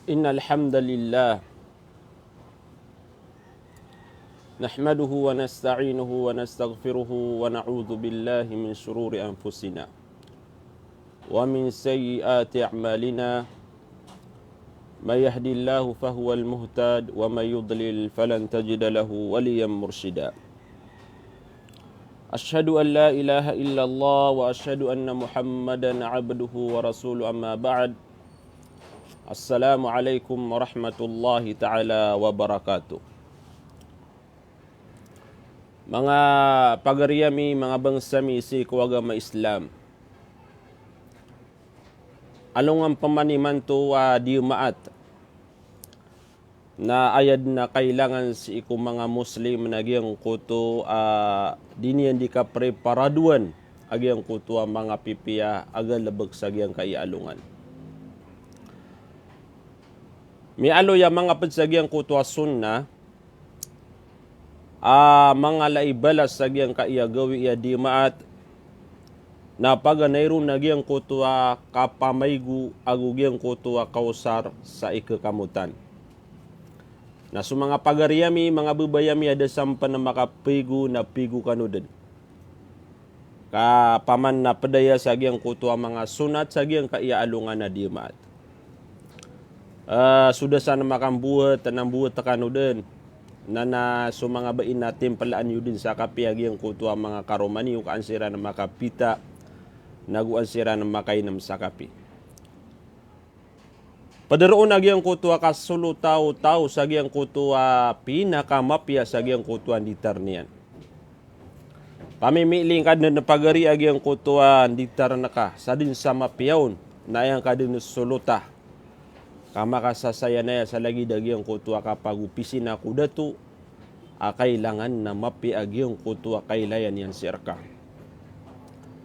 إن الحمد لله نحمده ونستعينه ونستغفره ونعوذ بالله من شرور أنفسنا ومن سيئات أعمالنا من يهدي الله فهو المهتد ومن يضلل فلن تجد له وليا مرشدا أشهد أن لا إله إلا الله وأشهد أن محمدا عبده ورسوله أما بعد Assalamualaikum warahmatullahi ta'ala wabarakatuh. Mga pagariyami, mga bangsami si kuwagama Islam. Along ang pamaniman to di maat na ayad na kailangan si iku mga Muslim nagyang kuto diniyan di ka preparaduan agyang kuto mga pipiya agalabag sa agyang kaialungan. Mi alo ya mga padsagyang kutwa sunna mga laibalas sagyang kaiyagawi ya di maat na paganayron nagyang kutwa kapamaygu agugyang kutwa kausar sa ikakamutan. Na sa mga pagariyami, mga bubayami ada sampan na makapigu na pigu kanudad. Kapaman na padaya sagyang kutwa mga sunat sagyang kaiyaalungan na di maat. Sudah sana makan buat tanam buat tekanuden nana so mga bain natin palaan yudin sa kapiagi ang kutua mga karomani uk ansira na makapita nagu ansira na makainam sa kapi padaroon agyang kutua kasulu tao sagyang kutua pinakamapya sagyang kutua ditar niyan pamimiling kad na pagari agyang kutua ditar naka sadin sa mapiyaon na yang kadin suluta kama kasasaya na sa lagi dagyang kutua kapag upisin na kuda to, kailangan na mapiagyang kutua kailayan yan sirka.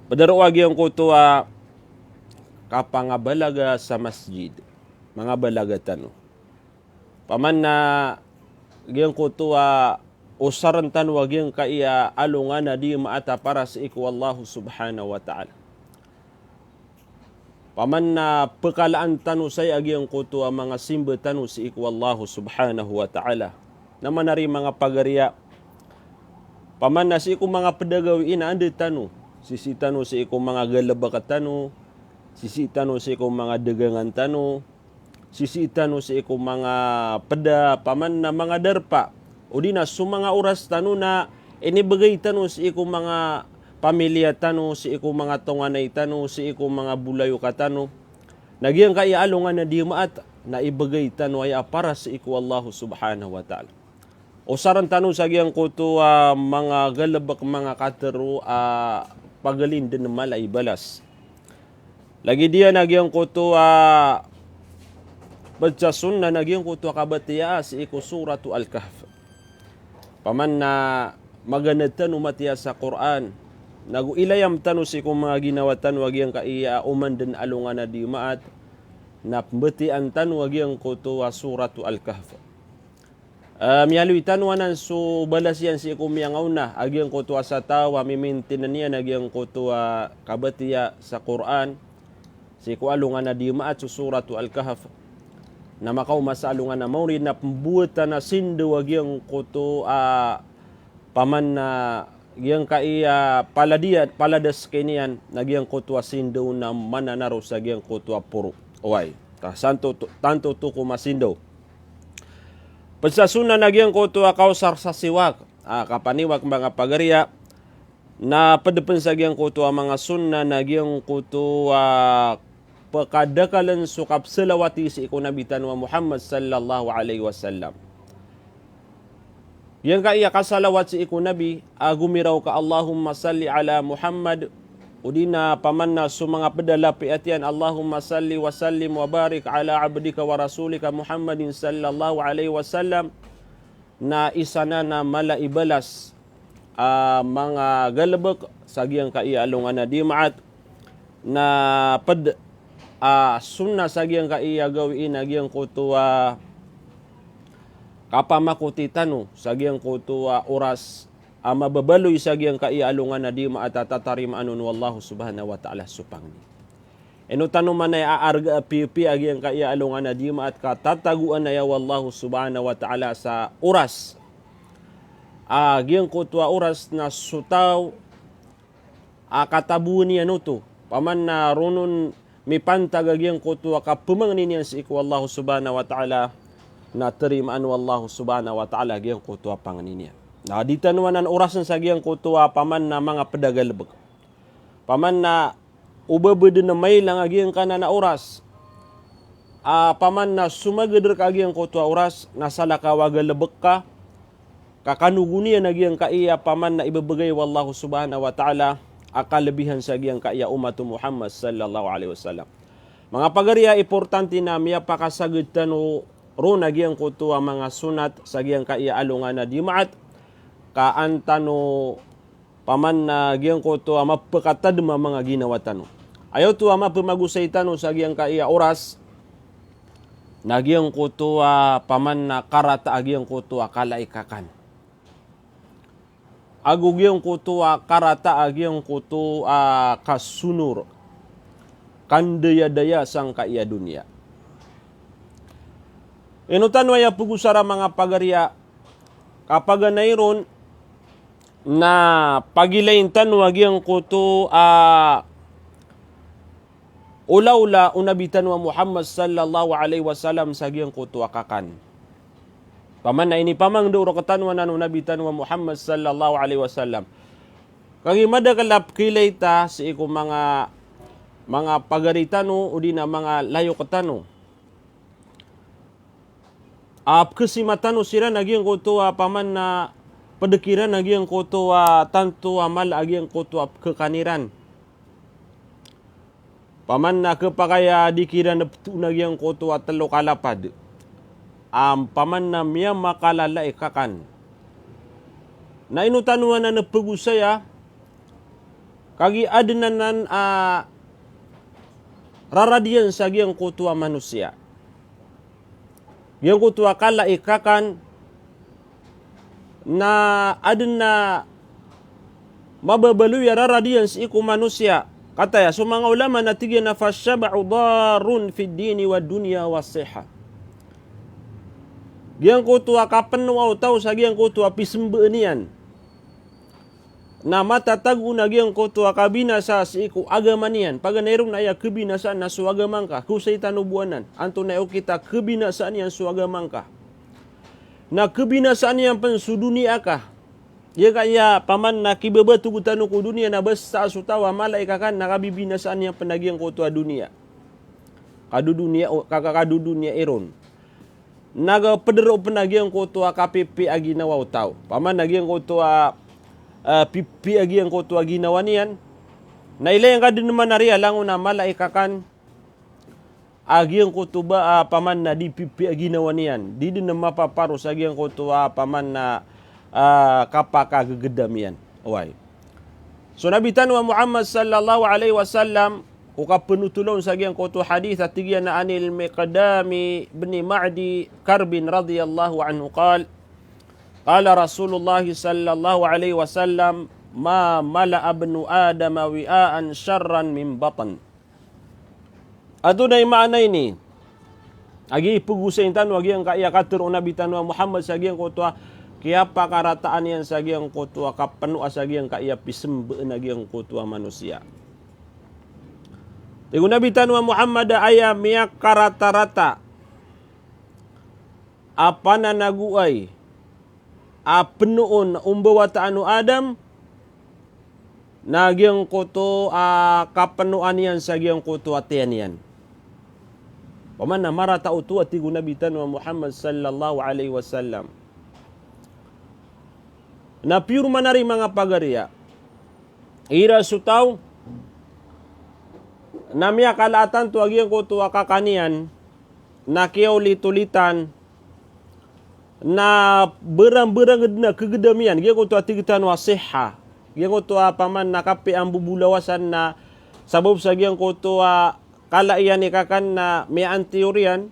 Padaro agyang kutua kapangabalaga sa masjid, mga balaga tano. Paman na agyang kutua usaran tano agyang kaiya alungan na di maata para sa iku Allah subhanahu wa ta'ala. Paman na pekalaan tanu saya agi ang kuto ang mga simba tanu si iku Allah subhanahu wa ta'ala. Naman na rin mga pagariya. Paman na si iku mga pedagawi ina anda tanu. Sisi tanu si iku mga galabaka tanu. Sisi tanu si iku mga dagangan tanu. Sisi tanu si iku mga peda. Paman na mga darpa. O di na sumanga oras tanu na inibagay tanu si iku mga pamilya tanu, si iku mga tonganay tanu, si iku mga bulayo ka tanu. Nagyang kaialungan na di maat na ibagay tanu ay para si iku Allah subhanahu wa ta'ala. O saran tanu sa giyang kuto mga galabak mga katero pagalin din na malay balas. Lagi diya nagyang kuto badsa sunna nagyang kuto kabatiya si iku suratu al-kahf. Paman na maganad tanu matiya sa Quran. Naguilayam tanu si kung mga ginawa tanu agyang kaiya umandan alungan na di maat na pembetian tanu agyang kuto suratu al-kahf. Miyaluy tanuanan so balasian si kumiyang na agyang kuto sa tawa mimintinan niya agyang kuto kabatiya sa Quran si ku alungan na di maat so suratu al-kahf na makaw masalungan na maurin na pembuatan na sindo agyang kuto paman na giyang kaiya paladas kinian nagyang kutwa sindo na mananaro sa giyang kutwa puro. Oy, tanto to kumasindo. Pagsasuna nagyang kutwa kausar sa siwak. Kapaniwak mga pagariya na padapan sa giyang kutwa mga sunna nagyang kutwa pakadakalan sukap salawati si ikunabitan wa Muhammad sallallahu alaihi wasallam. Yang kaiya kasalawat si iku nabi gumiraw ka Allahumma salli ala Muhammad udina pamanna sa mga pedalapi atian Allahumma salli wa sallim wa barik ala abdika wa rasulika Muhammadin sallallahu alaihi wasallam na isana na malaibalas mga galabak sa giyang kaialungan na di maat na sunna sa giyang kaiya gawin na giyang kutuwa kapamakuti tanu sagyang kuto oras mababaloy sagyang kaialungan na di maatatatarimaan wallahu subhanahu wa ta'ala supangni. Ino tanuman na aarga pipi agi ang kaya alungan na di maat ka tataguan na ya wallahu subhanahu wa ta'ala sa oras. Agi ang kutwa oras na sutaw katabuan niya nuto. Paman na runon mipantag agi ang kutwa ka pumangnin niya si iku wallahu subhanahu wa ta'ala na terimaan wallahu subhanahu wa ta'ala agi ang kutwa panganin niya. Na di tanuan ang oras sa agi ang kutwa paman na mga pedagalbag. Paman na ubabede na may lang agi ang kana na oras. Paman na sumageder ka agi ang kutwa oras, nasala ka wagalabag ka, kakanugunian agi ang kaiya paman na ibabagay wallahu subhanahu wa ta'ala, akalabihan sa agi ang kaiya umatu Muhammad sallallahu alaihi wasallam. Mga pagariya, importante na miya pakasagid tanu ron agi ang kutwa mga sunat sa agi ang kaiya alungan na dimaat, kaantano paman na giyang ko to mapakatad mga ginawa tano. Ayaw to mapamagusay tano sa giyang kaiya oras, nagyang ko to paman na karata agiyang ko to kalaikakan. Agugyang ko to karata agiyang ko to kasunur, kandaya-daya sang kaiya dunia. Inutan waya pugusara mga pagariya, kapag nairon, na pagilaintan wagyang kuto ula-ula unabitan wa Muhammad sallallahu alaihi wasallam sa gyang kuto akakan. Paman na ini pamang do rokatan wa unabitan wa Muhammad sallallahu alaihi wasallam. Kagi madakalap kilayta sa iku mga pagaritano udi na mga layo katano. Kesimatano sira nagyang kuto paman na padakiran agi ang koto tanto amal agi ang koto kekaniran. Paman na kepakaya dikiran na nagi ang koto telo kalapad. Paman na miya makalala ikakan. Na inutanuan na napagusaya, kagi adnanan raradian sa agi ang koto manusia. Yang koto kala ikakan, na adun na mababaluya raradian si iku manusia. Kata ya, so mga ulama na tigyan na fasyaba'u darun fi dini wa dunya wa siha. Giyang kutuwa kapenuaw tau sa giyang kutuwa pisembeenian. Na matatagu na giyang kutuwa kabinasa si iku agamanian. Pag nairong na iya kebinasaan na suagamang ka, kusay tanubuanan. Anto na kita kebinasaan yan suagamang ka. Na kebinasaan yang pensudunia kah? Ya kaya paman na kibabatu kutanu ku dunia na basta sutawa malaika kan nakabibinasaan yang penagiang kutua dunia. Kadu dunia iron. Naga pedero penagiang kutua KPP agi nawau tau. Paman nagiang kutua pipi agi yang kutua ginawanian. Na ila yang kadu naria langun na malaika kan agi ang kutuba paman na di pipi aginawanian. Di din na mapaparos agi ang kutuba paman na kapakagagedamian. Uway. So nabitan wa Muhammad sallallahu alaihi wasallam ukapenutulong sa agi ang kutu hadith at tigyan na anil Miqdami bin Ma'di Karbin radiyallahu anhu qala Rasulullah sallallahu alaihi wasallam ma mala'a ibnu Adam wi'aan syarran min batan. Ato na maanay ni agi pugusain tan wagi ang kaya katur unabitan wa Muhammad sa giyang kutwa kaya pakarataan yan sa giyang kutwa kapanu sa giyang kaya pisembe na giyang kutwa manusia. Tigo nabitan wa Muhammad aya miyak karata-rata apa na naguay penuon umbawata anu Adam na giyang kuto kapenuan yan sa giyang kutwa tiyan yan. Paman na marata utu at tigo nabitan wa Muhammad sallallahu alaihi wasallam. Na pure manari mga pagariya. Ira sutaw na miya kalatan tu agiang ko tu kakanian na kiyaw litulitan na berang-berang na kegedamian giang ko tu atigitan wa siha. Giang ko tu paman nakapi ang bubulawasan na sabab sa giang ko tu kalaian ikakan na may antiurian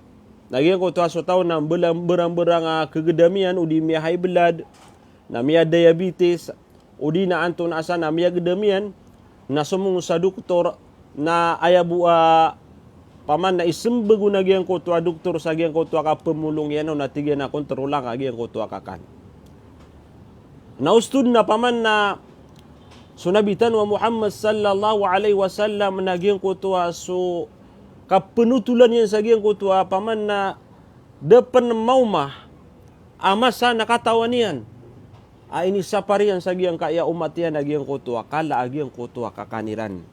nagyan ko to taw na berang-berang kegedamian udi may high blood na may diabetes udi na anton asa na may gedamian na sumung sa doktor na ayabua paman na isembegu na giyang kutua doktor sa giyang kutua ka pemulung yan na tigyan na kontrolang agiyang kutua kakan. Naustud na paman na sunabitan wa Muhammad sallallahu alaihi wasallam na giyang kutua so kapenutulan yan sa giyang kutua paman na depan maumah amasa nakatawan yan. Ini saparian sa giyang kaya umat yan na giyang kutua kala agiyang kutua kakaniran.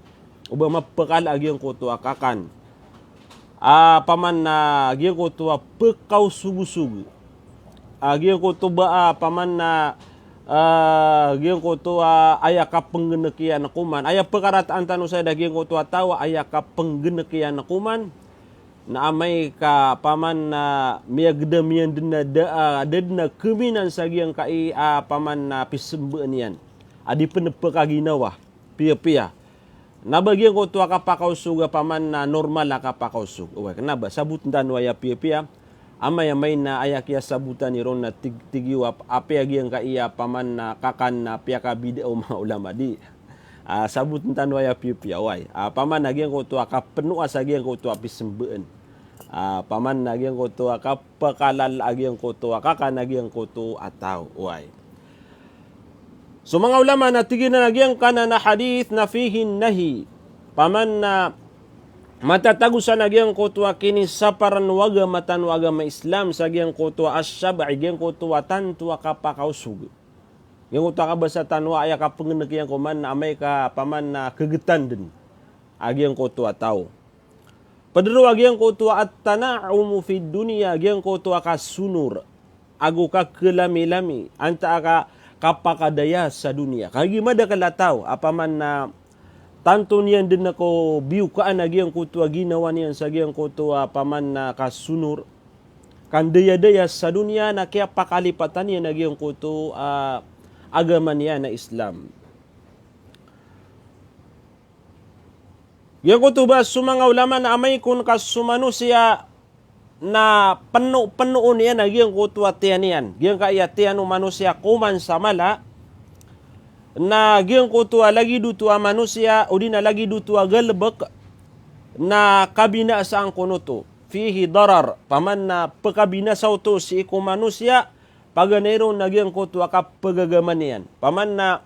Uba mapakala agiyang kutua kakan. Paman na agiyang kutua pekaw sugu-sugu. Agiyang kutua paman na agiyang kutua ayak ka penggenekian kuman. Ayak pekarataan tanu saya dagiyang kutua tawa ayak ka penggenekian kuman. Na amay ka paman na miyagda miyan dena keminan sa giyang kai paman na pisembaan yan. Adi penepeka ginawa pia-pia. Nabagian ko tuwa ka pakausug paman na normal ka pakausug. Uwe, kenapa? Sabutan waya pia-pia. Amay na ayak ya sabutan ni ron na tigiwa api agiyang kaiya paman na kakan na pia ka bideo mga ulama di. Sabutan waya pia-pia. Uwe, paman nagyang ko tuwa ka penuh sa giyang ko tuwa pisembaan. Paman nagyang ko tuwa ka pakalal agiyang ko tuwa kakan nagyang ko tuwa ataw. Uwe. So mga ulama na tigin na nagyang kana na hadith na fihin nahi. Paman na matatagusan nagyang kutwa kini saparan waga matan waga ma Islam sa gyang kutwa asyab'i gyang kutwa tantua kapakausug. Gyang kutwa ka basa tanwa aya ka pengenek yang kuman na amay ka paman na kegetan din. Agyang kutwa tao. Padro agyang kutwa at-tana'umu fid dunya gyang kutwa ka sunur. Agu ka kelami-lami anta ka kapakadaya sa dunia. Kagi mada kalataw, apaman na tanto niyan din ako biu kaan na giyang kutua ginawa niyan sa giyang kutua paman na kasunur. Kandaya-daya sa dunia na kaya pakalipatan niya na giyang kutu agama niya na Islam. Giyang kutu ba sumanga ulama na amay kun kasumano siya na penuh niya na giyang kutua tiyan niyan. Giyang kaya tiyan manusia kuman sa mala na giyang kutua lagi dutua manusia o di na lagi dutua galbek na kabina sa ang kunuto. Fihi darar. Paman na pagkabina sa uto si iku manusia paganero na giyang kutua kapagagaman niyan. Paman na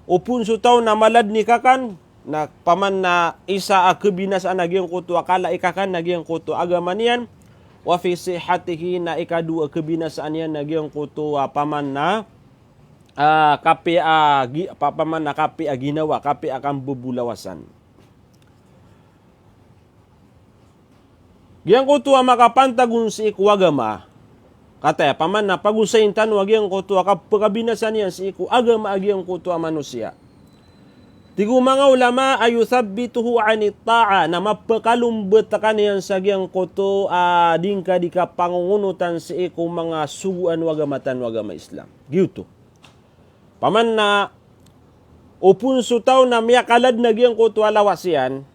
upun sutaw na malad ni kakan na paman na isa akabinasaan na giyang kutua kala ikakan na giyang kutua agama niyan. Wa fi sihatihi na ikadua kebinasaan yan nagyang kuto paman na paman na kapi ginawa kapi akan bubulawasan. Gyang kuto makapantagun si iku agama kata paman na pagusaintan wagyang kuto kapagabinasan yan si iku agama agyang kuto manusia. Tigu mga ulama ayuthabbituhu anit ta'a na mapakalumbet kaniyan sa giyang koto dingka di ka pangungunutan sa iku mga suguan wagamatan wagama Islam. Gitu. Paman na upun sutaw na miyakalad na giyang koto alawasyan.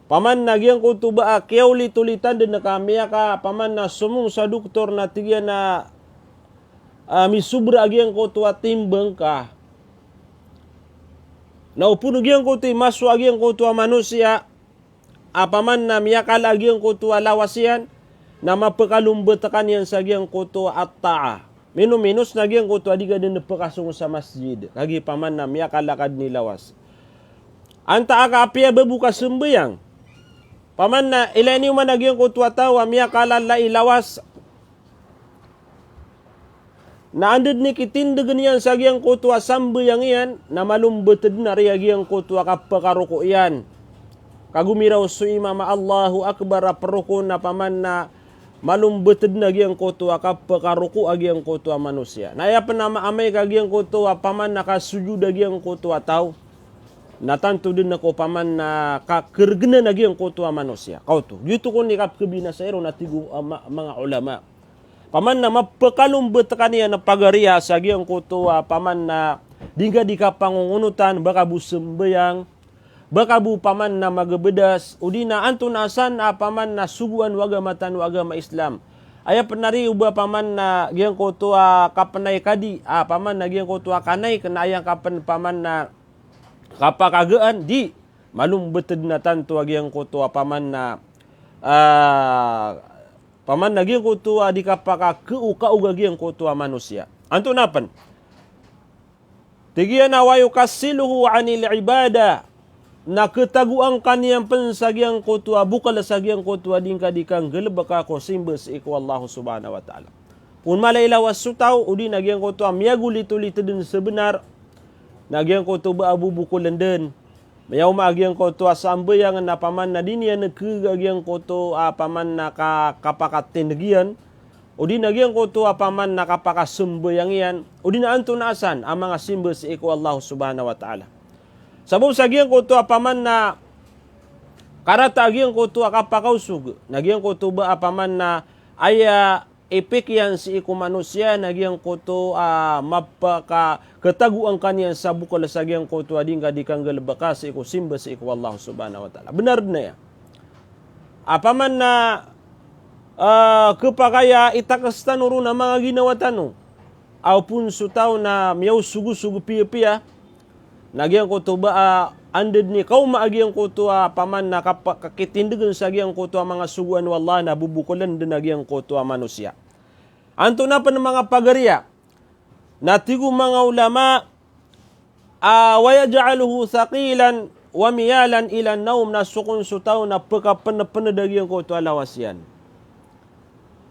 Paman na giyang koto ba kiyaw litulitan din na kamiya ka paman na sumung sa doktor na tigyan na misubra giyang koto timbang ka. Na upuno giyang kutu masu agiyang kutu manusia apaman na miyakal agiyang kutu lawasian na mapakalumbetakan yan sa giyang kutu at-ta'a. Minus na giyang kutu adiga din napakasung sa masjid. Kagi paman na miyakal lakad ni lawas. Anta aka apia bebuka sembayang. Paman na ilani man agiyang kutu atawa miyakal la ilawas. Na andad ni kitindagan yan sa giyang kutua sambayang yan na malumbetad na rin giyang kutua kapakaruko yan. Kagumiraw su imama Allahu Akbar paruko na paman na malumbetad na giyang kutua kapakaruko agiyang kutua manusia. Naya pa na maamay kagiyang kutua paman na kasujud agiyang kutua tao. Natanto din ako paman na kakirgna na giyang kutua manusia. Kau to. Yuto ko ni kapkabina sa ero na tigo mga ulama. Paman na mapakalumbet kaniya na pagariya sa giyang kuto paman na dingga di ka pangungunutan baka bu sembayang baka bu paman na magabedas udi na antunasan paman na suguan wagamatan wagama Islam. Aya penari uba paman na giyang kuto kapanay kadi paman na giyang kuto kanay kena ayang kapan paman na kapakagaan di malum betad na tanto agyang kuto paman na paman nagyang kuto di kapaka keuka agyang kuto manusia. Anto napan? Tigian awayu kasiluhu anil ibada na ketaguan kaniyang pensagyang kuto bukal sagyang kuto dingka dikang gelebaka ko simbes iku Allah subhanahu wa ta'ala. Pun malailah wasutaw udi nagyang kuto miaguli-tuli teden sebenar nagyang kuto baabu bukul lenden. Mayaw maagyang kuto sambayang na paman na dinian na kagagyang kuto paman na kapakatindagian. Udi nagyang kuto paman na kapakasembayang yan. Udi na anto naasan ang mga simbes iku Allah subhanahu wa ta'ala. Sabab sagyang kuto paman na karata agyang kuto kapakausug. Nagyang kuto ba paman na aya ipikyan si iku manusia nagyang kuto mapaka ketaguan kanyan sa bukal sagyang kuto ading kadikang galbaka si iku simba si iku Allah subhanahu wa ta'ala. Benar na ya. Apaman na kepakaya itakastan uru na mga ginawa tano. Aw pun sutaw na miyaw sugu-sugu piya-piya. Nagyang kuto ba anded ni kaum agyang kuto paman na kakitindigan sa agyang kuto mga suguan wallah na bubukulan din agyang kuto manusia. Anto na pa ng mga pagarya na tigo mga ulama wa yaj'aluhu thaqilan wa miyalan ila naum na sukun sutaw na pagkapanadagyang kuto alawasyan.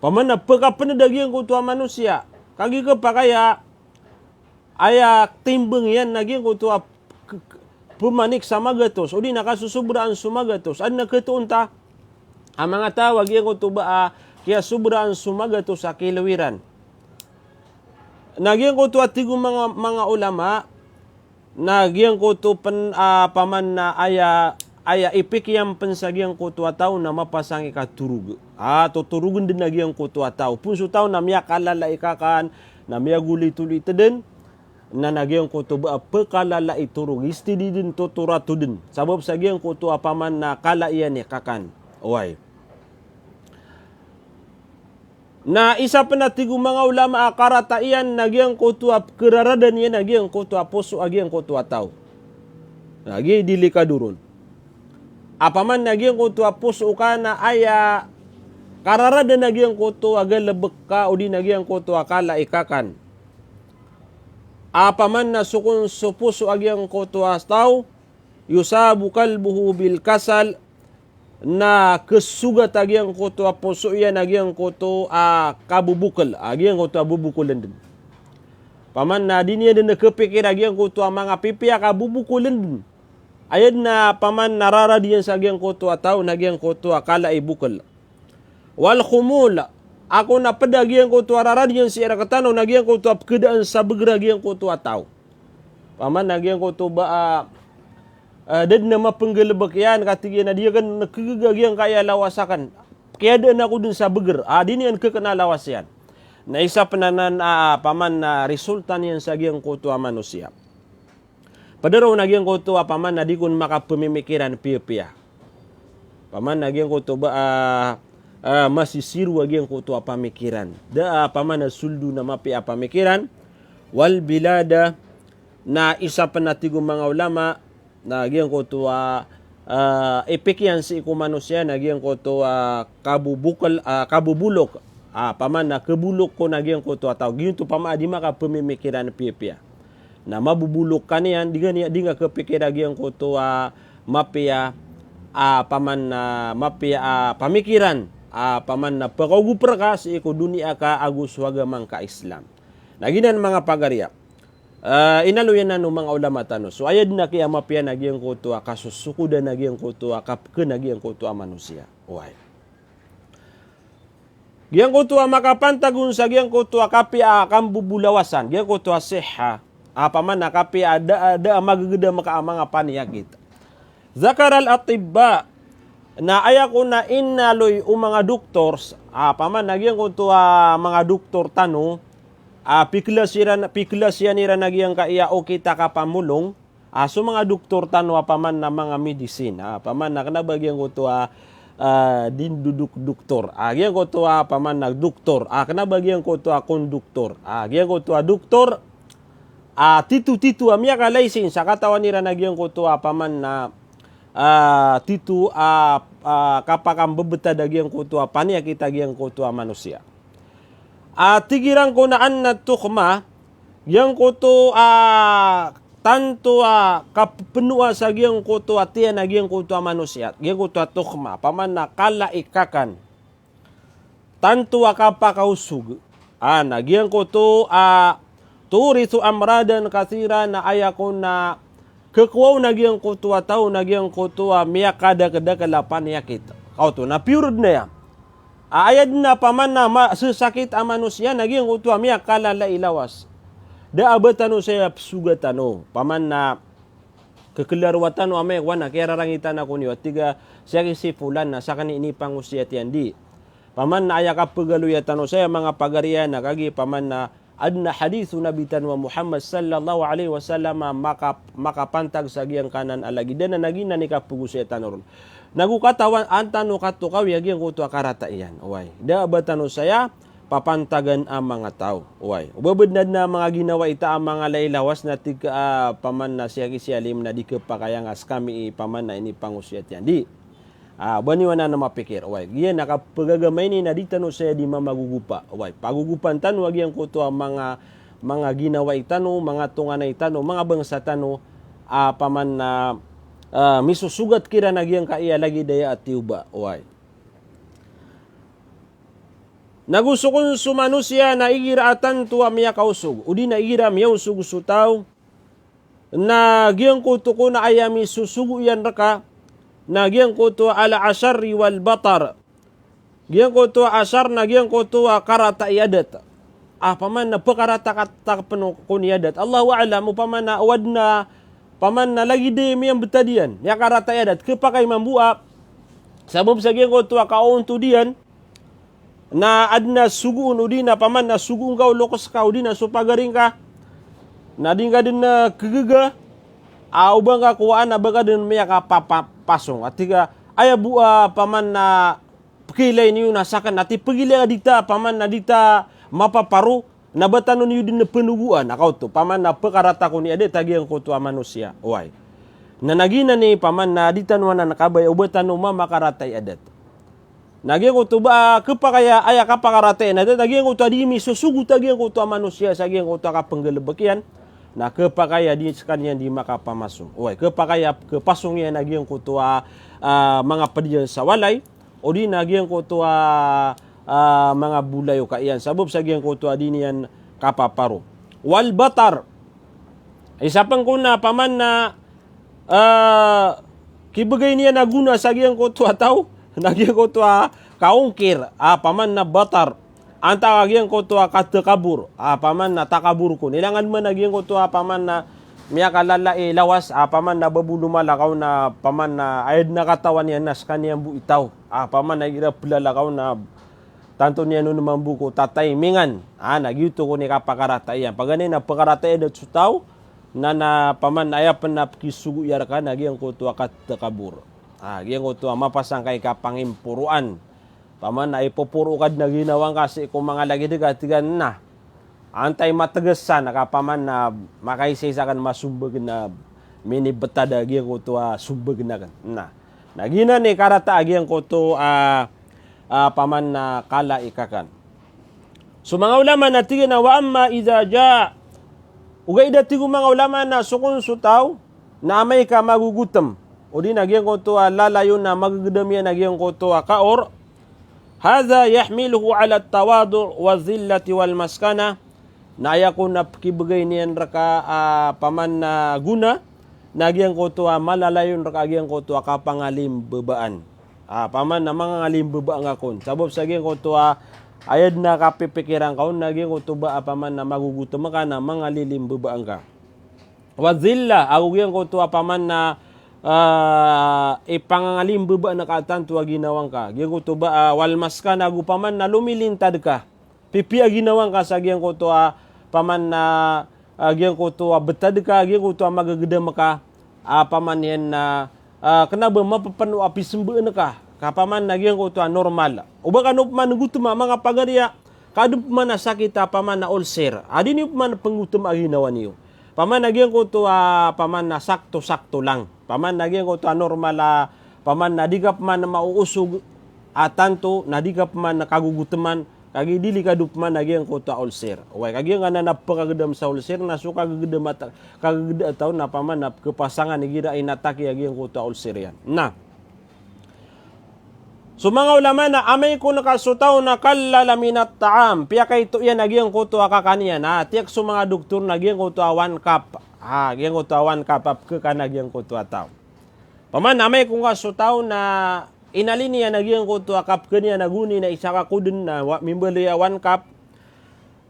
Paman na pagkapanadagyang kuto manusia kagi ka pa kaya aya timbang yan naging kuto pumanik sa magatos o di nakasusubraan sumagatos ad nakatuunta ang mga tawag yung kuto ba kaya sobraan sumagatos sa kilawiran. Nagyang kuto at tigong mga ulama nagyang kuto paman na aya ipikyang pensagyang kuto ataw na mapasang ikaturug. Tuturugan din nagyang kuto ataw. Punso taw na miya kalala ikakan na miya guli-tuli din na nagyang kuto ba pekalala iturug. Isti din tuturato din. Sabab sagyang kuto paman na kala iyan ikakan. Uway. Na isa pa na tigo mga ulama akarata iyan nagyang kuto keraradan iyan nagyang kuto puso agyang kuto ataw. Nagi dili kadurun. Apaman nagyang kuto puso ka na aya kararadan nagyang kuto agal lebek ka o di nagyang kuto akala ikakan. Apaman na sukun supuso agyang kuto ataw yusabu kalbuhu bil kasal na kesugat agyang kuto puso iyan agyang kuto kabubukal agyang kuto bubukulan din. Paman na dinya din nakepikir agyang kuto mga pipiya kabubukulan din. Ayad na paman narara diyan sa agyang kuto ataw nagyang kuto akala ibukal. Wal khumul ako na padagyang kuto arara diyan si erakatano nagyang kuto kedaan sa begragyang kuto ataw. Paman nagyang kuto ba dad na mapenggelebek yan katigyan na dia kan nakagagyang kaya lawasakan. Kaya daan ako dun sa beger. Dini yan kekena lawas yan. Na isa penanan paman na resulta niyan sa agyang kuto manusia. Padaraw nagyang kuto paman na di kun makapemimikiran piya-piya. Paman nagyang kuto ba masisiru agyang kuto pamikiran. Paman na suldu na mapi pamikiran. Wal bilada na isa penatigo mga ulama nagyang kuto ipikyan si iku manusia nagyang kuto kabubulok paman na kebulok ko nagyang kuto ataw ginto pama di maka pemimikiran piya-piya na mabubulok kaniyan di nga kepikir nagyang kuto mapia paman na mapia pamikiran paman na pakaguper ka si iku dunia ka agus wagamang ka Islam naginan mga pagarya. Inaluyan na mga ulama tano. So ayad na kaya mapia nagyang kuto kasusukuda nagyang kuto kapke nagyang kuto manusia. Uy. Gyang kuto makapantagun sa gyang kuto kapi kambubulawasan. Gyang kuto seha. Paman na kapi ada magagada mga paniyakit. Zakaral atibba na ayako na inaloy mga doktors. Paman nagyang kuto mga doktor tano. Piklas yan nira nagyang kaya o kita ka pamulong. So mga doktor tano paman na mga medicine. Paman na kanabagyang ko to din duduk doktor. Gyang ko to paman na doktor. Kanabagyang ko to konduktor. Gyang ko to doktor. Titu-titu amya ka license. Sa katawan nira nagyang ko to paman na titu kapakam bebeta dagiang kutua pania kita giang kutua manusia. Tigiran ko na anna tukma yang kutu tanto kapenua sa giang kutu atia na giang kutu manusia giang kutu tukma paman na kala ikakan tanto kapakausug na giang kutu turisu amradan kasira na ayakon na kekuaw na giang kutu tao na giang kutu miyakada kadakalapan yakit kau tu na pure na yan ayad na paman na sesakit manusia na giang kutu miyakala la ilawas da abatano saya sugatano paman na kekelarwatano ame wana kaya rangitan ako niyo tiga siya si fulan na sa kanini pangusia tiandi paman na ayaka pagaluyatano saya mga pagarian na kagi paman na adna hadithu nabitan wa Muhammad sallallahu alaihi wasallam makapantag sa giyang kanan alagi na nagina ni kapugusia tanoron nagukatawan antano katukaw yagiyang kutua karata iyan uway da abatano saya papantagan ang mga tao. Uway. Ubabadnad na mga ginawa ita ang mga laylawas na paman na siya kisialim na di kapakayangas kami paman na ini pangusyat yan. Di. Baniwan na mapikir. Uway. Yan nakapagagamay ni na di tano siya di mamagugupa. Uway. Pagugupan tano wag yan kuto ang mga ginawa itano, mga tunganay itano, mga bangsa tano paman na misusugat kira nagyang kaya lagi daya at tiuba. Uway. Nagusukon su manusia na igiratan tuwa miya kausug. Udi na igira miya usug sutaw. Na giyang kuto ko na ayami susugu yan raka. Na giyang kuto ala asyari wal batar. Giyang kuto asyar na giyang kuto karata iadat. Paman na pakarata katak penuh kun iadat. Allahu a'lam paman na awad na paman na lagi de miyang betadian. Ya karata iadat. Kepakai mambuap. Sabab sa giyang kuto kaon tu diyan. Na adna suguun udi na paman na suguun kau lokos kau di na supagaring ka na din ka din na kegega ubang ka kuwaan na baga din maya ka pasong at tiga aya bua paman na pagilay niyo nasakan ati pagilay dita paman na dita mapaparu na batanon niyo din na penuguan akaw to paman na pakarata ko ni ade tagiang ko to manusia uway na nagina ni paman na dita nuana nakabay ubatan no makaratay adat. Nagyang ko ba kapakaya aya kapakarate na nagyang ko adimi susugu nagyang ko manusia sagyang ko kapenggelebekian na kapakaya di sekalian di makapamasong. Oy kapakaya kepasong yan nagyang ko mga pediyan sa walay o di nagyang ko mga bulay o kaiyan sabab sagyang ko adini yan kapaparo. Wal batar isa pang kuna paman na kibagay niya naguna sagyang ko tao nagyang ko kaungkir paman na batar anta nagyang ko katakabur paman na takabur ko nilangan man nagyang ko paman na miya kalala lawas paman na babulumalakaw na paman na ayad na katawan yan nas kaniyang buitaw paman na gira pulalakaw na tanto niya nun naman buko tatay mingan nagyuto ko ni kapakarata yan pagani na pakarata yan at sutaw na paman na ayapan na kisugu yar ka nagyang ko katakabur giyang ko mapasang kay kapangimpuruan. Paman na ipupuro kad na ginawang kasi kung mga lagi tigan na. Antay matagesan nakapaman na makaisisakan masumbag na minibetada giyang ko sumbag na kan. Nagina ni karata giyang ko paman na kala ikakan. So mga ulama na tigin na wa amma idha ja ugay datigo mga ulama na sukun sutaw na may ka magugutom. O di nagyang ko lalayo na magagdam yan nagyang ko kaor. Hadha yahmiluhu ala tawadu wa zillati wal maskana. Naya ko na kibagay niyan raka paman na guna. Nagyang ko malalayon raka nagyang ko kapangalim babaan. Paman na mga ngalim babaan akon. Sabab sa nagyang ko ayad na kapipikiran kaon nagyang ko ba paman na magugutom ka na mga lilim babaan ka. Wa zilla agugyan ko paman na ipangangalim baba na katan tuwa ginawang ka. Giyang ko ba walmas ka na gupaman na lumilintad ka. Pipi ginawang ka sa giyang ko paman na giyang ko betad ka, giyang ko magagdam ka. Paman yan na kenapa mapapanu api sembuh ka. Kapaman na giyang ko normal. Uba kanup man gutuma mga pagarya. Kadup man na sakit paman na ulcer. Adin yung man pengutum ginawa niyo. Paman na giyang ko paman na sakto-sakto lang. Paman nagyan ko to normal paman na di ka man na mauusog tanto na di ka man nakagugutaman kagi dili ka dupman nagyan ko to ulcer. Way kagi nga na napakagedam sa ulcer na suka gagedam at kageda taw na paman na kepasangan ni gira inatake nagyan ko to ulcer yan. Na so mga ulama na amay ko nakasutaw na kalala minat taam. Piya kay ito yan nagyan ko to akakaniya na. Tiyak so mga doktor nagyan ko to 1 cup. Nagyan ko to 1 cup up ka nagyan ko to ataw. Paman amay ko kasutaw na inalin niya nagyan ko to akap kaniya naguni na isa ka kudin na mimbali 1 cup.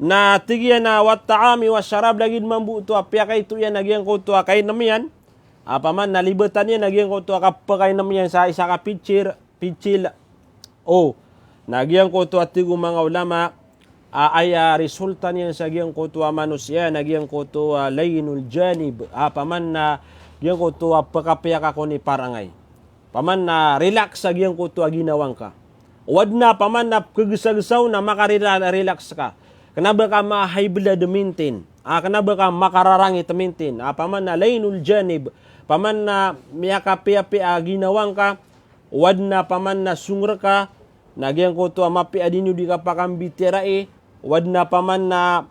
Na tigyan na wat taami wa syarab lagi mambu to piya kay ito yan nagyan ko to kay namiyan. Paman nalibetan niya nagyan ko to akap kay namiyan sa isa ka pitchil. Nagyan ko to atigo mga ulama ay resulta niyan sa gyang ko to manusia nagyan ko to laynul janib paman na gyang ko to pakapiyak ako ni parangay paman na relax sa gyang ko to ginawang ka wad na paman na kagsasaw na makarelax ka kanaba ka ma-high blood maintain kanaba ka makararangit maintain paman na laynul janib paman na miyakapiyapi ginawang ka wad na paman na sungra ka nagyan ko to mapi adinyo di ka pakambitirae wad na paman na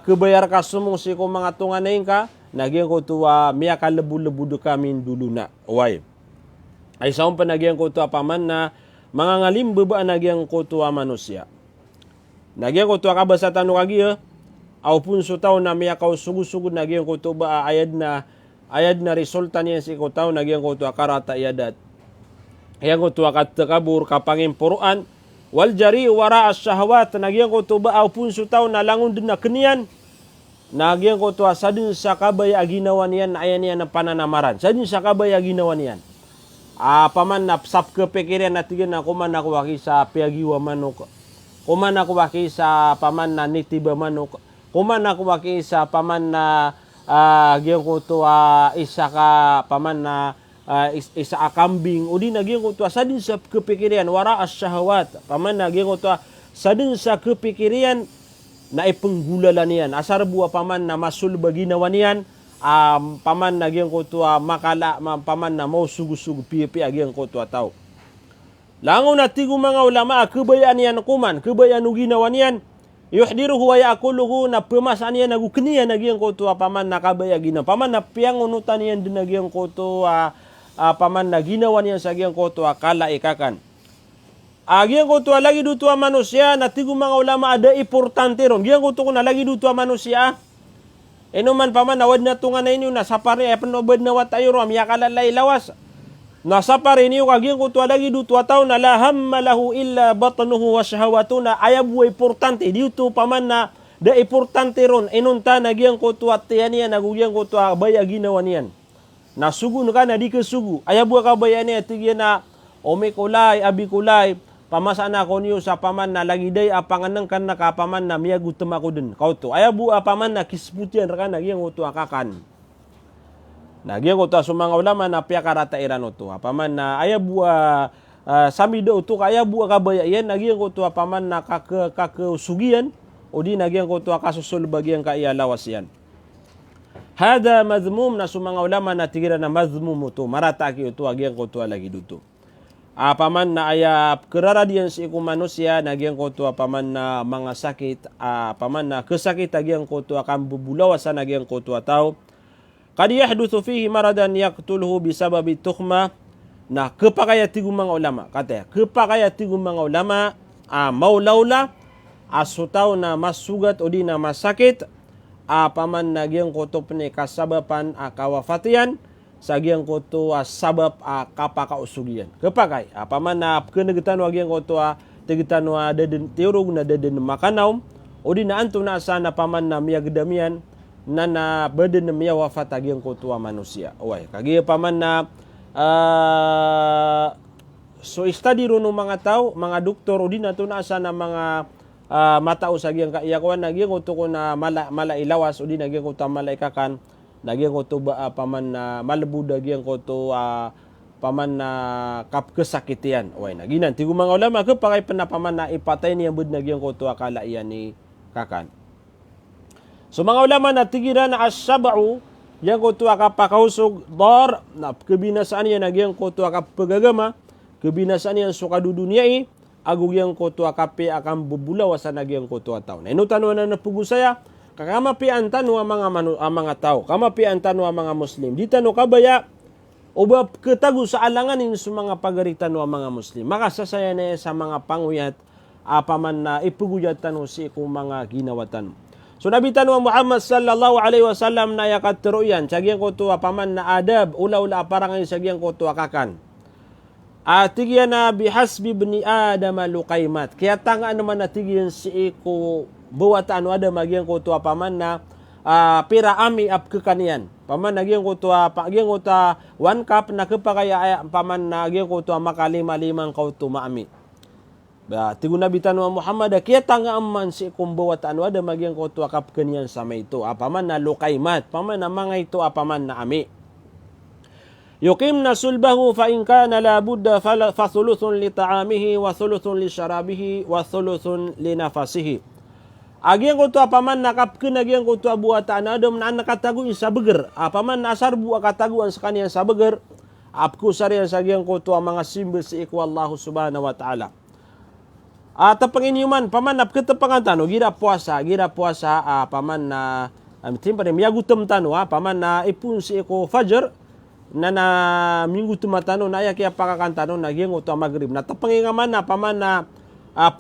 kebayar ka sumong si ko mga tunganayin ka nagyan ko to miyaka lebu-lebu do kamin dulu na way ay saon pa nagyan ko to paman na mga ngalim beba nagyan ko to manusia nagyan ko to kabasatan no kagi aw pun so taw na miyaka sugud-sugud nagyan ko to ba ayad na resulta niya si ko taw nagyan ko to karata yadat yang ko tuwa kat kabur kapangimpuruan wal jari wara asyahawat nagyan ko to ba pun sutaw na langon din na kenian nagyan ko to sadin sa kabay aginawan yan ayan yan na pananamaran sadin sa kabay aginawan yan paman na sap kepikiran na tigan na kuman ako waki sa piagiwa manok kuman ako waki sa paman na nitiba manok kuman ako waki sa paman na gyang ko to isa ka paman na isa akambing udi nagyan ko to sadin sa kepikiran wara asyahawat paman nagyan ko to sadin sa kepikiran na ipenggulalan yan asar buah paman na masul baginawan yan paman nagyan ko to makala paman na mau sugu-sugu pipi agyang ko to tao lango na tigo mga ulama kebayaan yan kuman kebayaan ginawan yan yuhdiruhu wa yakuluhu na pemasan yan nagukniya nagyan ko to paman na kabaya ginaw paman na piang unutan yan din nagyan ko to paman na ginawa niyan sa gyang ko to akala ikakan. Gyang ko to lagi duto manusia na tigo mga ulama ada importante ron. Gyang ko to na lagi duto manusia. Man paman nawad na tunga na inyo na sapari ay panobad na watayo ron yakala lay lawas. Na sapari niyo gyang ko to lagi duto taw na la hamma lahu illa batnuhu wa shahawatuna ayabu importante dito paman na da importante ron inunta na gyang ko to atiyan niya nagugyang ko to baya ginawa niyan. Na sugu ka na di ke sugu ayabu ka bayani atigyan na ome kulay abi kulay pamasa na ko niyo sa paman na lagi day apanganang kan nakapaman na miya gutom ako din kauto ayabu paman na kisputian ka na gyang uto akakan nagyang uto sa mga ulama na piya karata iran uto paman na ayabu sami do uto ayabu ka bayan nagyang uto paman na kakasugian o di nagyang uto kasusul bagyang ka iya lawas yan. Hada madhmum na sumanga ulama na tigira na madhmum ito. Marata ki ito agyan ko ito lagi dito. Paman na aya keraradian si iku manusia nagyan ko ito paman na mga sakit. Paman na kesakit agyan ko ito akan bubulawasan nagyan ko ito tao. Kad yahduthu fihi maradan yaktulhu bisababi tukhma na kepakaya tigu mga ulama. Kata kepakaya tigu mga ulama maulawla asutaw na masugat o di na masakit paman nagyang koto pene kasabapan kawafatian sagyang koto sabab kapakausugian kepakai paman na kenegetan wagyang koto tegetan wa deden teurug na deden makanaum odi na antu na sana paman na miyagdamian nana beden miya wafat agyang koto manusia oi kagi paman na so istadi runo mga tao mga doktor odi na tu na sana mga matao sa gyang kaiyakuan nagyang ko na mala ilawas udi nagyang ko ta mala ikakan nagyang ko to paman na malbud nagyang ko to paman na kapkesakitian way naginan tigo mga ulama ke pakay paman na ipatay niya bud nagyang ko to kalaian ni kakan so mga ulama na tigira na as-sab'u yang kutua ka pakausog dar na kebinasaan yan nagyang kutua ka pagagama kebinasaan yan suka du dunia agu yang kutua kape akan bubulaw sa nagyang kutua tao. Na inutanwa na napugo saya kakama pi antanu ang mga tao kama pi antanu ang mga Muslim di tanu kabaya uba ketagu sa alanganin sa mga pagaritan ng mga Muslim makasasaya na sa mga panguyat apaman na ipuguyatan si kung mga ginawatan. So nabitan wa Muhammad sallallahu alaihi wasallam na yakat teruyan sagyang ko to apaman na adab ula-ula aparangan sagyang ko to akakan. Tigyan na bihasbi bni Adam luqaymat. Kaya tanga naman na tigyan si ko buwatan ada magyang ko to apaman na pira ami ap kekanian. Paman nagyang ko to pagyang ko ta 1 cup na kepakaya paman nagyang ko to makalima-limang ko to maami. Tigo nabitan wa Muhammad kaya tanga amman si kumbuwat anu ada magyang ko tu akap kenyan sama itu apaman na luqaymat paman na mga ito apaman na ami yuqimna sulbahu fa in kana la budda fa thuluthun li ta'amihi wa thuluthun li syarabihi wa thuluthun li nafasihi agyang ko tu apaman nakap ken agyang ko tu buatan ada na nakatagu isa beger apaman asar bu akataguan sakanian sa beger apku sarian sagyang ko tu mga simbol si iku Allah subhanahu wa ta'ala. Tapanginiuman paman na ketepangan tano gira puasa paman na timpa ni miyagutem tano paman na ipun si eko fajar na minggu tumatano na yak pakakan tano na giang uto magrib na tapangingaman na paman na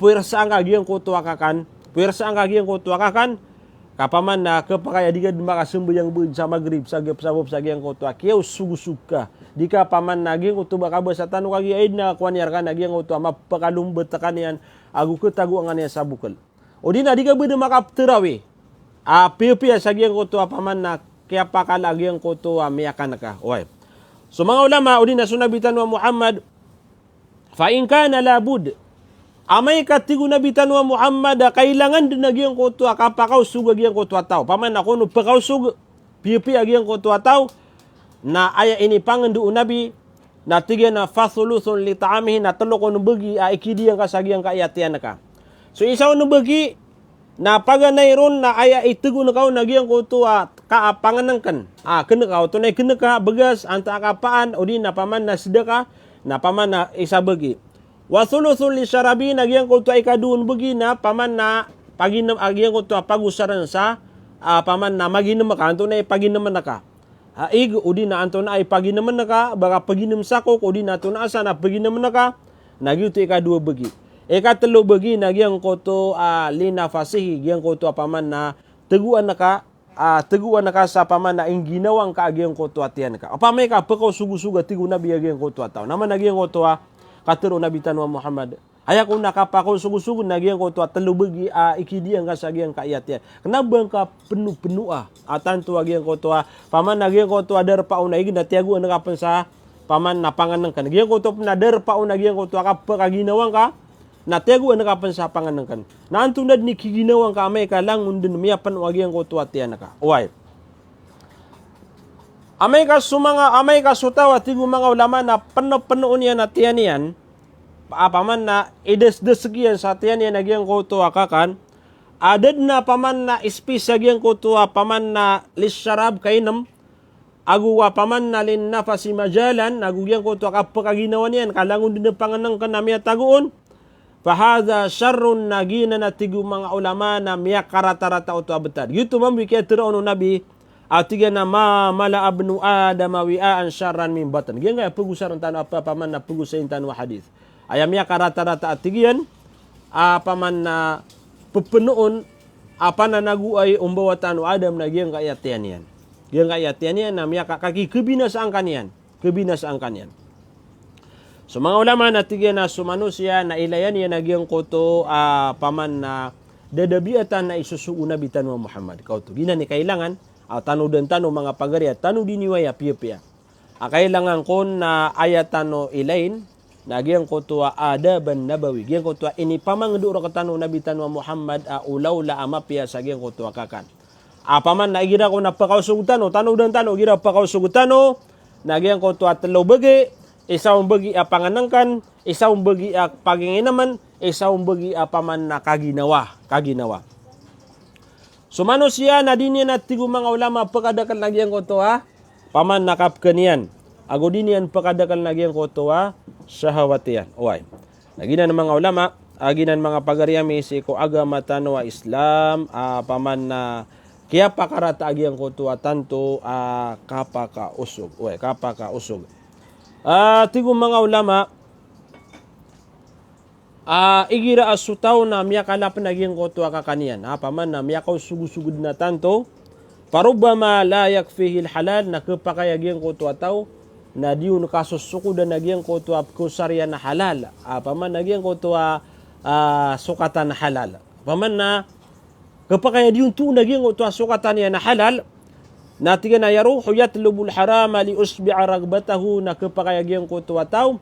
puwersa ang giang ko to akakan kapaman na kepakaya digad makasembuyang bud sa magrib sa giang ko to akiyaw sugusuka dika paman na giang uto bakaba sa tano kagi aid na kwanyar ka na giang uto mapakalumbet takanian agu ketagu angane sabukal. Odina diga bede makap terawi. Pia sa giyang koto paman na kaya pakala giyang koto miyakan ka. Oy. So mga ulama odina sunabitan wa Muhammad fa in kana labud. Amay katigo nabitan wa Muhammad kailangan din giyang koto kapakaw suga giyang koto ataw. Paman na kuno pakaw sug pia giyang koto ataw na aya ini pangandu nabi na tigyan na fathuluthun li ta'amihi na talo ko nubagi ikidiyang kasagyang kaayatian ka. So isaw nubagi na paganay ron na aya itigo na kao nagyang ko to kaapanganangkan. Kena kao tunay kena ka begas anta kapaan o di na paman na sedekah na paman na isa bagi. Wa thuluthun li syarabi nagyang ko to ikadun bagi na paman na paginam agyang ko to pagusaran sa paman na maginam ka tunay paginam na ka. Ig udi na anto na ay pagi naman naka baka paginom sakok udi na to na asa na paginom naka nagyuto ika 2 bagi ika 3 bagi nagyang koto linafasihi gyang koto paman na teguan naka sa paman na ingginawang ka gyang koto atian ka apamay ka pakaw sugu-suga tigu nabi gyang koto ataw naman nagyang koto katero nabi tanwa Muhammad ayak una kapakaw sugu-sugu nagyang koto 3 bagi ikidiyang ka sa gyang kaayatian kenapa ka penuh-penuh tantu agyang koto paman nagyang koto adar pauna igi na tiagu na kapan sa paman na panganangkan gyang koto nadar pauna gyang koto kapaginawang ka na tiagu na kapan sa panganangkan na antunad ni kiginawang ka amay ka lang undin miyapan agyang koto atian ka uway amay ka sutawa tigu mga ulama na penuh niya na tiyan yan paman na ides-des sekian sa tiyan yan agyang koto akakan adad na paman na ispis agyang koto paman na lisyarab kainam aguwa paman na lin nafasi majalan agugyang koto kapakaginawan yan kalangon din na panganang ka na miya taguon fahadha syarrun nagina na tigu mga ulama na miya karata-rata oto abetar yuto mambikya tiraono nabi atiga na mala abnu adama wi'aan syarran min batan gyang nga pugusaran tano apa paman na pugusain tano hadis ayam ya karata-rata atigian paman na pepenuon apa na naguay umbawatan Adam na giyang kaayatian yan. Giyang kaayatian yan na miya kaki kebinasaan kanian. So mga ulama na tigyan na sumanusia na ilayan yan na giyang koto paman na dadabiatan na isusuuna bitan wa Muhammad. Kauto gina ni kailangan tanu dan tanu mga pagariya tanu diniwaya pia-pia. Kailangan kon na ayatano ilain nagyang kotua adaban nabawi gyang kotua ini pamangdu ra katano nabi tanwa Muhammad ulaw la amapia sa gyang kotua kakan apaman na gira ko napakaw sugutano tano dan tano gira pakaw sugutano nagyang kotua 3 bagi isaw bagi panganangkan isaw bagi paginginaman isaw bagi paman na kaginawa So manusia na dinian at tigo mga ulama pagkadakan nagyan ko to paman nakapkanian. Ago dinian pagkadakan nagyan ko to syahawatian. Uway. Naginan ng mga ulama, aginan mga pagariami si ko agama tanwa Islam, paman na kaya pakarata agian ko to tanto kapaka usog. Uway, kapaka usog. Tigo mga ulama, igira asutaw na miyakalap nagyan ko to kakanian. Paman na miyakaw sugud-sugud na tanto, parubama la yakfihi halal na kapakayagyan ko to ataw, na diyo nakasusuko na nagyan ko to kusarya na halal. Paman nagyan ko to sukatan na halal. Paman na kapag diyo to nagyan ko to sukatan na halal, na tiga na yaruhu yatlubul harama li usbi'a ragbatahu na kapag nagyan ko to ataw,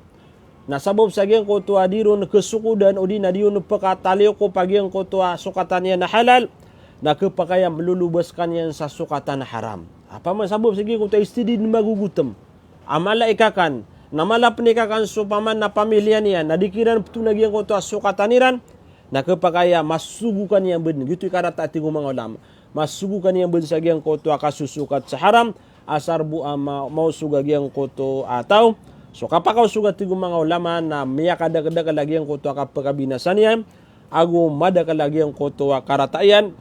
na sabab sa gyang ko to adiron kesukudan o di na diyo napakataliw ko pagyang ko to sukatan na halal, na kapag lulubas kanyan sa sukatan na haram. Paman sabab sa gyang ko to istidid magugutom. Amala ikakan, namala penikakan supaman na pamilya niya, nadikiran tunagyan ko to sukataniran, na kapagaya masugukan niya ben, gitu ikarata ati mga ulama, masugukan niya ben sa gyang ko to kasusukat sa haram, asar bu mau sugagyan ko to ataw. So kapag sugat ti mga ulama na miya kada-kada kalagyan ko to kapagabinasan niya, ago mada kalagyan ko to karatayan,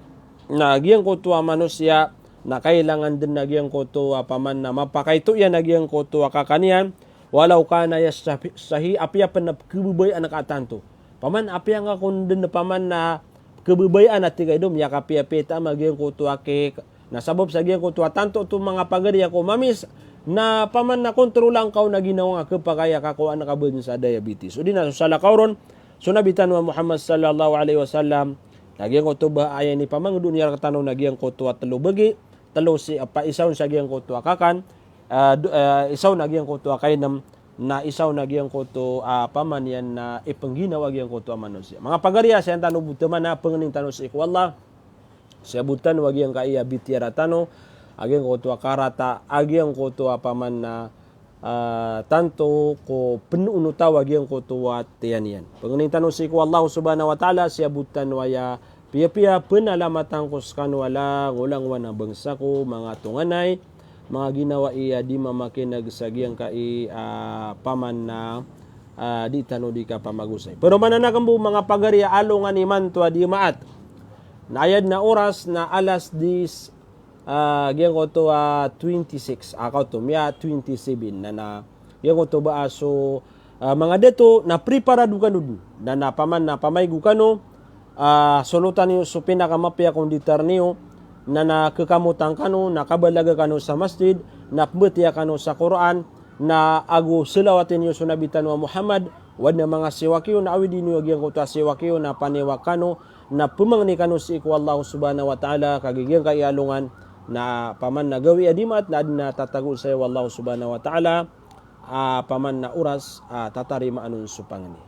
na gyang ko to manusia, na kailangan din nagyang ko to paman na mapakaito yan nagyang ko to kakanian walau kana ya sahi apya pa na kebubayan nakatanto paman apya nga kun din paman na kebubayan at tigay dum ya kapya peta magyang ko to ake na sabab sa gyang ko to tanto to mga pagariya ko mamis na paman na kontrolang kaw na ginawa nga kapagaya kako an nakabun sa diabetes. So di na sa lakawron so nabitan wa Muhammad sallallahu alaihi wasallam nagyang ko to ba ayan ni pamang dunya katanaw nagyang ko to at lubagi talo si isaw sa gyang ko to kakan isaw na gyang ko to kainam na isaw na gyang ko to paman yan na ipangginawa gyang ko to manusia. Mga pagariya sa tanu butaman na panganing tanu si wallah sa butan wag yang kaiya bitiara tanu agyang ko to karata agyang ko to paman na tanto ko penuno tawag yang ko to tiyan yan. Panganing tanu si wallah subhanahu wa taala sa butan waya pia-pia penalamatan ko sa kanwala, ngulang wana bangsa ko, mga tunganay, mga ginawa iya di mamakinag sa giyang kai paman na di tano di ka pamagusay. Pero mananakambu mga pagariya alungan iman to di maat. Naayad na oras na alas 10 giyang ko to 26, akaw to miya 27 na giyang ko to ba so mga deto na preparado kanod na napaman na pamaygu kano sulutan niyo so pinakamapya konditar niyo na nakakamutan kano, nakabalaga kano sa masjid, nakbetya kano sa Quran, na ago silawatin niyo so nabitan wa Muhammad, wad na mga siwakyo na awidin niyo gyang kuta siwakyo na paniwak kano, na pumangni kano si iku Allah subhanahu wa ta'ala, kagigyan kayalungan, na paman na gawi adimat, na adin na tatago sa Allah subhanahu wa ta'ala, paman na oras, tatarima anong supangani.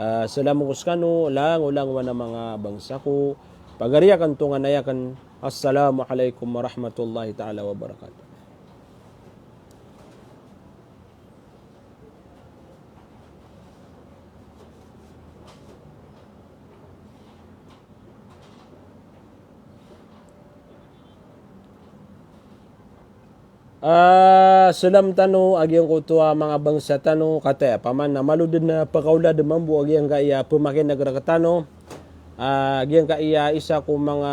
Salamu kuskano lang ulang wana mga bangsa ko pagariya kan tungan ayakan. Assalamualaikum warahmatullahi taala wabarakatuh. Salam tano agyang ko to mga bangsa tano kate paman na maludid na pakaula de mambu agyang kaya pemakin nagrakatano agyang kaya isa ko mga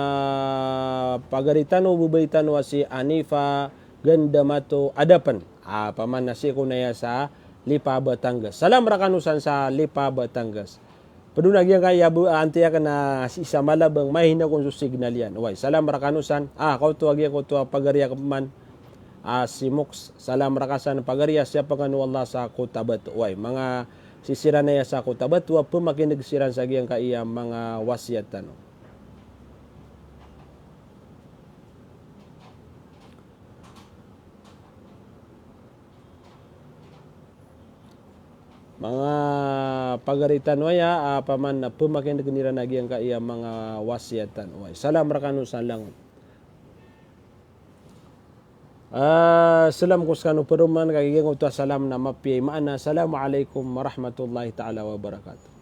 pagaritano bubaytano si Anifa Gandamato Adapan paman na si ko na sa Lipa Batangas. Salam rakanusan sa Lipa Batangas. Paduna agyang kaya antiya ka na isa malabang mahina kung signal yan. Uy, salam rakanusan. Kau to agyang ko to pagariya man. Si Mox, salam rakasan pagariya siya panganu Allah sa kutabat. Uy, mga sisira na sa kutabat, wa pumakinig siran sa giyang kaiya mga wasiatan. Mga pagaritan waya, paman na pumakinig nira na giyang kaiya mga wasiatan. Uy, salam rakanusan lang. Salam kuskano peruman kagiging uta salam na mapiyay maana. Assalamualaikum warahmatullahi ta'ala wabarakatuh.